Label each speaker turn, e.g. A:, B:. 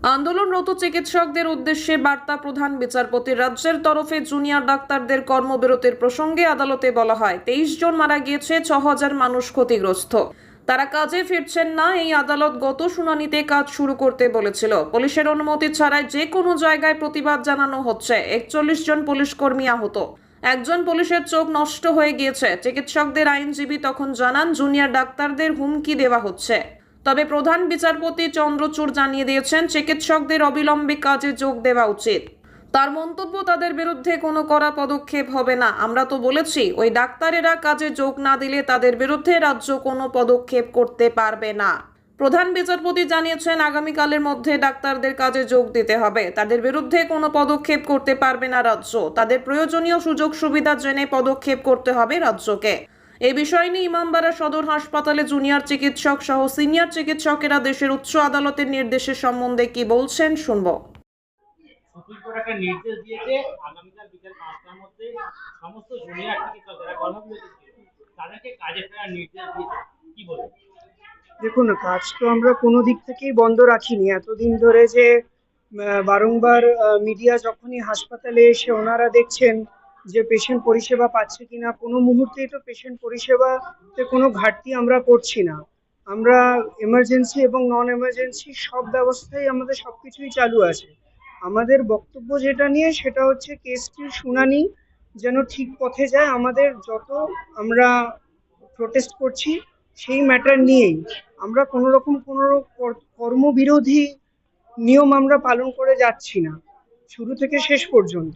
A: আন্দোলনরত চিকিৎসকদের উদ্দেশ্যে বার্তা প্রধান বিচারপতির। রাজ্যের তরফে জুনিয়র ডাক্তারদের কর্মবিরতির প্রসঙ্গে আদালতে বলা হয় 23 জন মারা গিয়েছে, 6000 মানুষ ক্ষতিগ্রস্ত। তারা কাজে ফিরছেন না। এই আদালত গত শুনানিতে কাজ শুরু করতে বলেছিল। পুলিশের অনুমতি ছাড়াই যে কোনো জায়গায় প্রতিবাদ জানানো হচ্ছে। 41 জন পুলিশ কর্মী আহত, একজন পুলিশের চোখ নষ্ট হয়ে গিয়েছে। চিকিৎসকদের আইনজীবী তখন জানান জুনিয়র ডাক্তারদের হুমকি দেওয়া হচ্ছে। তবে প্রধান বিচারপতি চন্দ্রচূড় জানিয়ে দিয়েছেন চিকিৎসকদের অবিলম্বে কাজে যোগ দেওয়া উচিত। তার মন্তব্য, তাদের বিরুদ্ধে কোনো কড়া পদক্ষেপ হবে না। আমরা তো বলেছি ওই ডাক্তারেরা কাজে যোগ না দিলে তাদের বিরুদ্ধে রাজ্য কোনো পদক্ষেপ করতে পারবে না। প্রধান বিচারপতি জানিয়েছেন আগামীকালের মধ্যে ডাক্তারদের কাজে যোগ দিতে হবে। তাদের বিরুদ্ধে কোনো পদক্ষেপ করতে পারবে না রাজ্য। তাদের প্রয়োজনীয় সুযোগ সুবিধা জেনে পদক্ষেপ করতে হবে রাজ্যকে। এই বিষয় নিয়ে ইমামবাড়া সদর হাসপাতালে জুনিয়র চিকিৎসক সহ সিনিয়র চিকিৎসকেরা দেশের উচ্চ আদালতের নির্দেশের সম্বন্ধে কি বলছেন শুনবো।
B: সুপ্রিম কোর্ট একটা নির্দেশ দিয়েছে আগামীকাল বিকেল 5টার মধ্যে সমস্ত জুনিয়র চিকিৎসক যারা কর্মবিরতি ছিল তাদেরকে কাজে ফেরার নির্দেশ দিয়েছে। কি বলবেন?
C: দেখুন, কাজ তো আমরা কোনো দিক থেকেই বন্ধ রাখিনি এতদিন ধরে। যে বারংবার মিডিয়া যখনই হাসপাতালে এসে ওনারা দেখছেন যে পেশেন্ট পরিষেবা পাচ্ছে কিনা, কোনো মুহূর্তেই তো পেশেন্ট পরিষেবাতে কোনো ঘাটতি আমরা করছি না। আমরা এমার্জেন্সি এবং নন এমার্জেন্সি সব ব্যবস্থাই আমাদের সবকিছুই চালু আছে। আমাদের বক্তব্য যেটা নিয়ে সেটা হচ্ছে কেসটির শুনানি যেন ঠিক পথে যায়। আমাদের যত আমরা প্রোটেস্ট করছি সেই ম্যাটার নিয়েই। আমরা কোনো রকম কর্মবিরোধী নিয়ম আমরা পালন করে যাচ্ছি না শুরু থেকে শেষ পর্যন্ত।